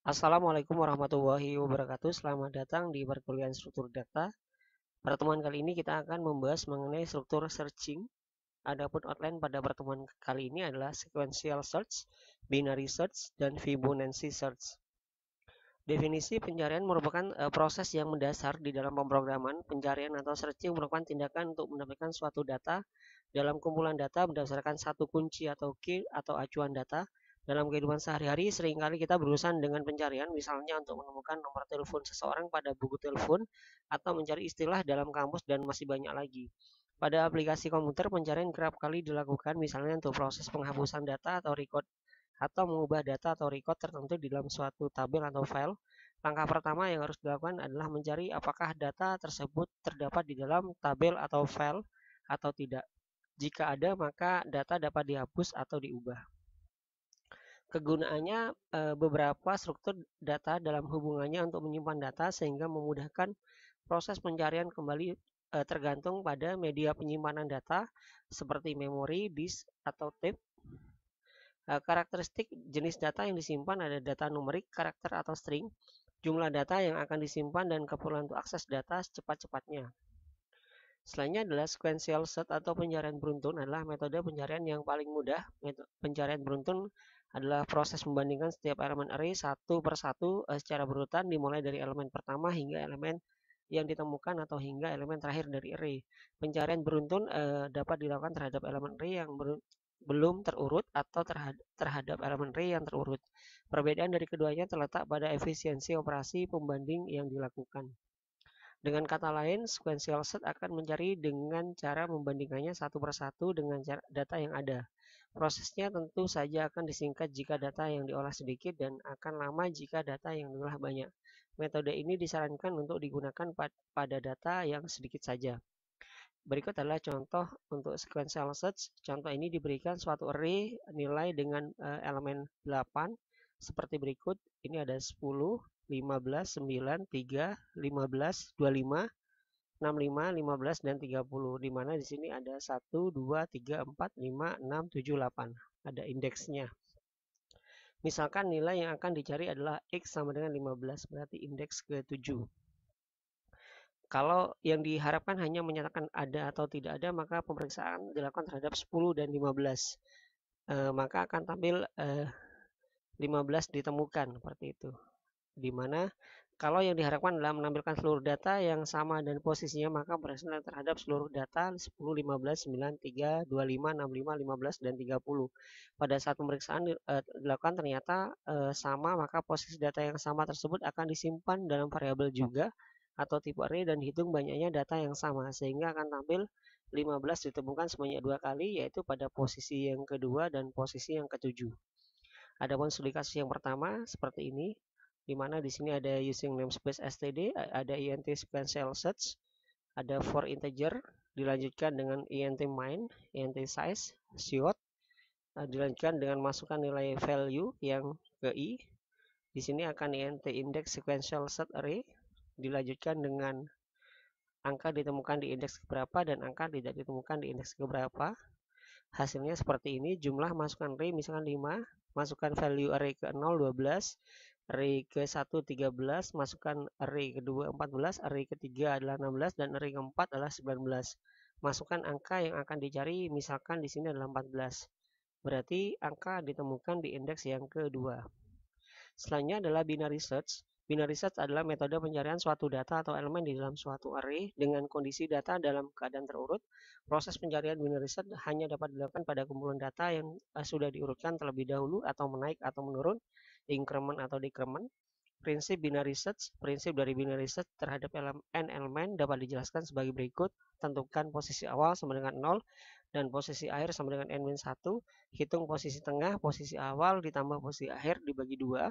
Assalamualaikum warahmatullahi wabarakatuh. Selamat datang di perkuliahan struktur data. Pertemuan kali ini kita akan membahas mengenai struktur searching. Adapun outline pada pertemuan kali ini adalah sequential search, binary search, dan Fibonacci search. Definisi pencarian merupakan proses yang mendasar di dalam pemrograman. Pencarian atau searching merupakan tindakan untuk mendapatkan suatu data dalam kumpulan data berdasarkan satu kunci atau key atau acuan data. Dalam kehidupan sehari-hari, seringkali kita berurusan dengan pencarian, misalnya untuk menemukan nomor telepon seseorang pada buku telepon, atau mencari istilah dalam kamus, dan masih banyak lagi. Pada aplikasi komputer, pencarian kerap kali dilakukan misalnya untuk proses penghapusan data atau record atau mengubah data atau record tertentu di dalam suatu tabel atau file. Langkah pertama yang harus dilakukan adalah mencari apakah data tersebut terdapat di dalam tabel atau file atau tidak. Jika ada, maka data dapat dihapus atau diubah. Kegunaannya beberapa struktur data dalam hubungannya untuk menyimpan data sehingga memudahkan proses pencarian kembali tergantung pada media penyimpanan data seperti memori, disk, atau tape. Karakteristik jenis data yang disimpan ada data numerik, karakter atau string, jumlah data yang akan disimpan, dan keperluan untuk akses data secepat-cepatnya. Selanjutnya adalah sequential search atau pencarian beruntun adalah metode pencarian yang paling mudah. Pencarian beruntun adalah proses membandingkan setiap elemen array satu per satu secara berurutan dimulai dari elemen pertama hingga elemen yang ditemukan atau hingga elemen terakhir dari array. Pencarian beruntun dapat dilakukan terhadap elemen array yang belum terurut atau terhadap elemen array yang terurut. Perbedaan dari keduanya terletak pada efisiensi operasi pembanding yang dilakukan. Dengan kata lain, sequential search akan mencari dengan cara membandingkannya satu per satu dengan data yang ada. Prosesnya tentu saja akan disingkat jika data yang diolah sedikit dan akan lama jika data yang diolah banyak. Metode ini disarankan untuk digunakan pada data yang sedikit saja. Berikut adalah contoh untuk sequential search. Contoh ini diberikan suatu array nilai dengan elemen 8 seperti berikut. Ini ada 10, 15, 9, 3, 15, 25, 65, 15, dan 30. Di mana di sini ada 1, 2, 3, 4, 5, 6, 7, 8. Ada indeksnya. Misalkan nilai yang akan dicari adalah X sama dengan 15, berarti indeks ke-7. Kalau yang diharapkan hanya menyatakan ada atau tidak ada, maka pemeriksaan dilakukan terhadap 10 dan 15. Maka akan tampil 15 ditemukan, seperti itu. Dimana kalau yang diharapkan adalah menampilkan seluruh data yang sama dan posisinya, maka pemeriksaan terhadap seluruh data 10, 15, 9, 3, 25, 65, 15, dan 30. Pada saat pemeriksaan dilakukan ternyata sama, maka posisi data yang sama tersebut akan disimpan dalam variabel juga atau tipe array dan hitung banyaknya data yang sama sehingga akan tampil 15 ditemukan sebanyak 2 kali, yaitu pada posisi yang kedua dan posisi yang ketujuh. Adapun studi kasus yang pertama seperti ini, di mana di sini ada using namespace std, ada int sequential search, ada for integer, dilanjutkan dengan int main, int size, short, dilanjutkan dengan masukkan nilai value yang ke i. Di sini akan int index sequential set array, dilanjutkan dengan angka ditemukan di indeks keberapa dan angka tidak ditemukan di indeks keberapa. Hasilnya seperti ini, jumlah masukkan array misalkan 5, masukkan value array ke 0, 12, array ke 1, 13, masukkan array kedua 14, array ketiga adalah 16, dan array keempat adalah 19. Masukkan angka yang akan dicari, misalkan di sini adalah 14. Berarti angka ditemukan di indeks yang kedua. Selanjutnya adalah binary search. Binary search adalah metode pencarian suatu data atau elemen di dalam suatu array dengan kondisi data dalam keadaan terurut. Proses pencarian binary search hanya dapat dilakukan pada kumpulan data yang sudah diurutkan terlebih dahulu atau menaik atau menurun, increment atau decrement. Prinsip binary search, prinsip dari binary search terhadap n elemen dapat dijelaskan sebagai berikut. Tentukan posisi awal sama dengan 0 dan posisi akhir sama dengan n-1. Hitung posisi tengah, posisi awal ditambah posisi akhir dibagi 2.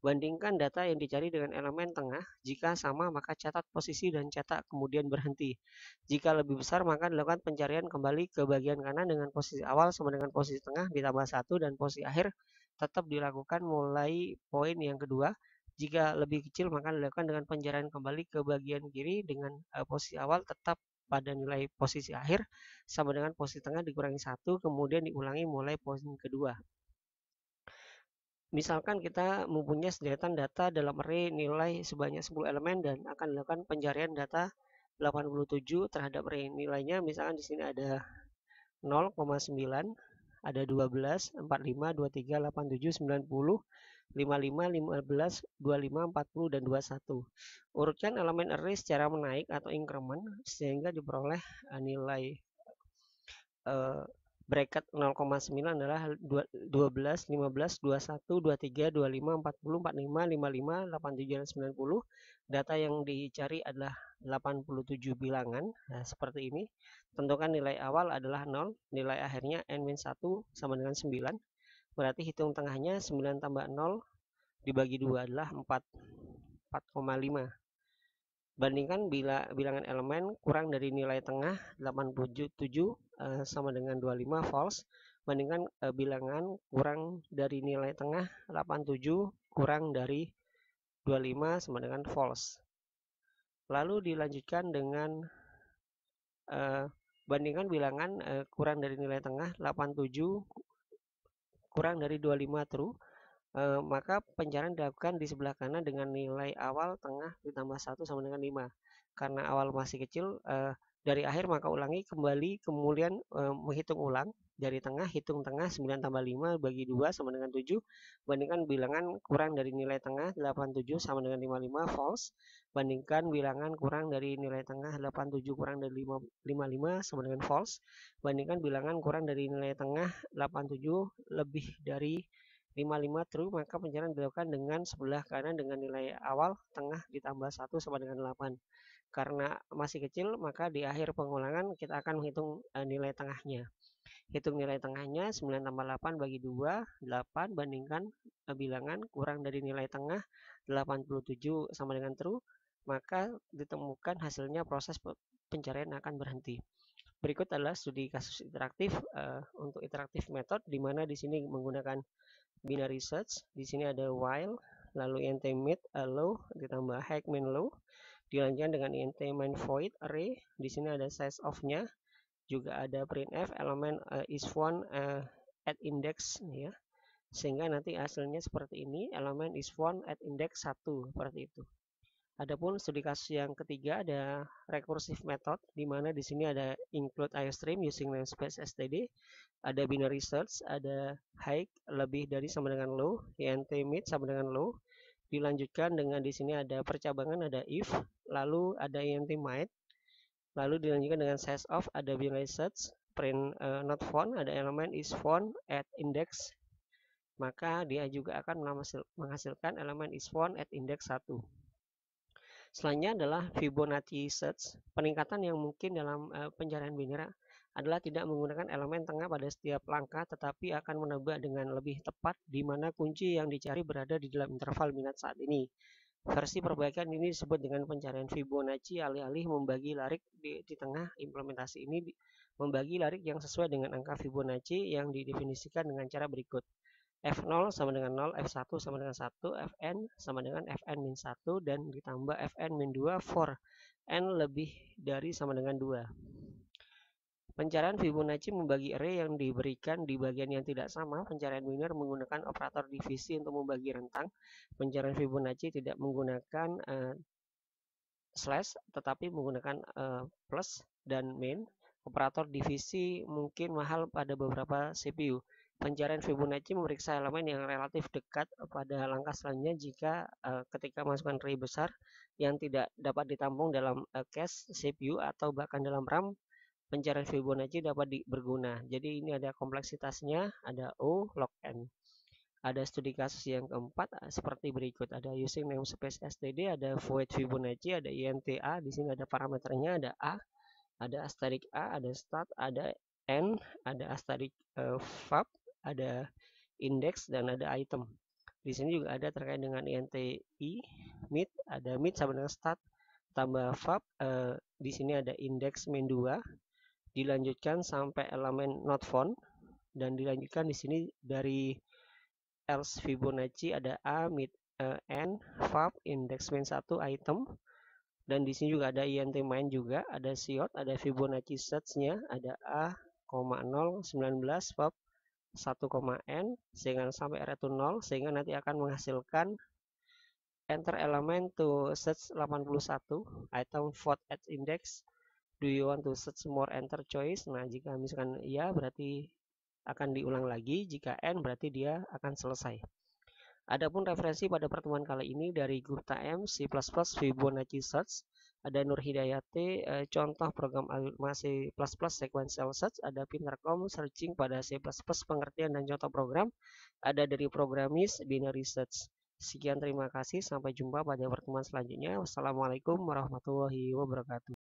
Bandingkan data yang dicari dengan elemen tengah. Jika sama, maka catat posisi dan cetak kemudian berhenti. Jika lebih besar, maka dilakukan pencarian kembali ke bagian kanan dengan posisi awal sama dengan posisi tengah ditambah 1 dan posisi akhir tetap dilakukan mulai poin yang kedua. Jika lebih kecil, maka dilakukan dengan pencarian kembali ke bagian kiri dengan posisi awal tetap pada nilai posisi akhir sama dengan posisi tengah dikurangi 1, kemudian diulangi mulai poin kedua. Misalkan kita mempunyai sederetan data dalam array nilai sebanyak 10 elemen dan akan dilakukan pencarian data 87 terhadap array. Nilainya misalkan di sini ada 0,9, ada 12, 45, 23, 87, 90, 55, 15, 25, 40, dan 21. Urutkan elemen array secara menaik atau increment sehingga diperoleh nilai bracket 0,9 adalah 12, 15, 21, 23, 25, 40, 45, 55, 87, dan 90. Data yang dicari adalah 87 bilangan. Nah, seperti ini. Tentukan nilai awal adalah 0, nilai akhirnya n-1 sama dengan 9. Berarti hitung tengahnya 9 tambah 0 dibagi 2 adalah 4,5. Bandingkan bila bilangan elemen kurang dari nilai tengah 87 sama dengan 25 false. Bandingkan bilangan kurang dari nilai tengah 87 kurang dari 25 sama dengan false. Lalu dilanjutkan dengan bandingkan bilangan kurang dari nilai tengah 87 kurang dari 25 true. Maka pencarian dilakukan di sebelah kanan dengan nilai awal tengah ditambah 1 sama dengan 5. Karena awal masih kecil, dari akhir maka ulangi kembali, kemudian menghitung ulang. Dari tengah, hitung tengah 9 tambah 5 bagi 2 sama dengan 7. Bandingkan bilangan kurang dari nilai tengah 87 sama dengan 55 false. Bandingkan bilangan kurang dari nilai tengah 87 kurang dari 55 sama dengan false. Bandingkan bilangan kurang dari nilai tengah 87 lebih dari 55 true, maka pencarian dilakukan dengan sebelah kanan dengan nilai awal tengah ditambah 1 sama dengan 8. Karena masih kecil, maka di akhir pengulangan kita akan menghitung nilai tengahnya. Hitung nilai tengahnya 9 tambah 8 bagi 2, 8. Bandingkan bilangan kurang dari nilai tengah 87 sama dengan true, maka ditemukan hasilnya proses pencarian akan berhenti. Berikut adalah studi kasus interaktif untuk interaktif method, di mana di sini menggunakan binary search. Di sini ada while, lalu int mid allow ditambah hack main low, dilanjutkan dengan int main void array. Di sini ada size of-nya, juga ada printf elemen is found at index ya. Sehingga nanti hasilnya seperti ini, elemen is found at index 1, seperti itu. Adapun studi kasus yang ketiga ada recursive method, di mana di sini ada include iostream using namespace std, ada binary search, ada high lebih dari sama dengan low, int mid sama dengan low. Dilanjutkan dengan di sini ada percabangan, ada if, lalu ada int might, lalu dilanjutkan dengan size of, ada binary search, print not found, ada elemen is found at index, maka dia juga akan menghasilkan elemen is found at index 1. Selanjutnya adalah Fibonacci search. Peningkatan yang mungkin dalam pencarian binary adalah tidak menggunakan elemen tengah pada setiap langkah, tetapi akan menebak dengan lebih tepat di mana kunci yang dicari berada di dalam interval minat saat ini. Versi perbaikan ini disebut dengan pencarian Fibonacci, alih-alih membagi larik di tengah implementasi ini, membagi larik yang sesuai dengan angka Fibonacci yang didefinisikan dengan cara berikut. F0 sama dengan 0, F1 sama dengan 1, Fn sama dengan Fn-1, dan ditambah Fn-2 for n lebih dari sama dengan 2. Pencarian Fibonacci membagi array yang diberikan di bagian yang tidak sama. Pencarian binary menggunakan operator divisi untuk membagi rentang. Pencarian Fibonacci tidak menggunakan slash, tetapi menggunakan plus dan min. Operator divisi mungkin mahal pada beberapa CPU. Pencarian Fibonacci memeriksa elemen yang relatif dekat pada langkah selanjutnya jika ketika masukkan array besar yang tidak dapat ditampung dalam cache CPU atau bahkan dalam RAM, pencarian Fibonacci dapat berguna. Jadi ini ada kompleksitasnya, ada O, log n. Ada studi kasus yang keempat seperti berikut. Ada using namespace std, ada void Fibonacci, ada inta, di sini ada parameternya, ada a, ada asterisk a, ada start, ada n, ada asterisk fab, ada index, dan ada item. Di sini juga ada terkait dengan inti mid, ada mid sama dengan start tambah fab. Di sini ada index main 2, dilanjutkan sampai elemen not found, dan dilanjutkan di sini dari else Fibonacci ada a, mid, n, fab, index main 1, item. Dan di sini juga ada int main juga, ada siot, ada Fibonacci search-nya, ada a, 0, 19, fab, 1,n sehingga sampai r itu 0, sehingga nanti akan menghasilkan enter element to search 81 item vote at index. Do you want to search more, enter choice. Nah, jika misalkan iya berarti akan diulang lagi, jika n berarti dia akan selesai. Adapun referensi pada pertemuan kali ini dari Gupta M, C++, Fibonacci Search, ada Nur Hidayati, contoh program algoritma C++ sequential search, ada Pintercom, searching pada C++, pengertian dan contoh program, ada dari Programmis, binary search. Sekian, terima kasih, sampai jumpa pada pertemuan selanjutnya. Wassalamualaikum warahmatullahi wabarakatuh.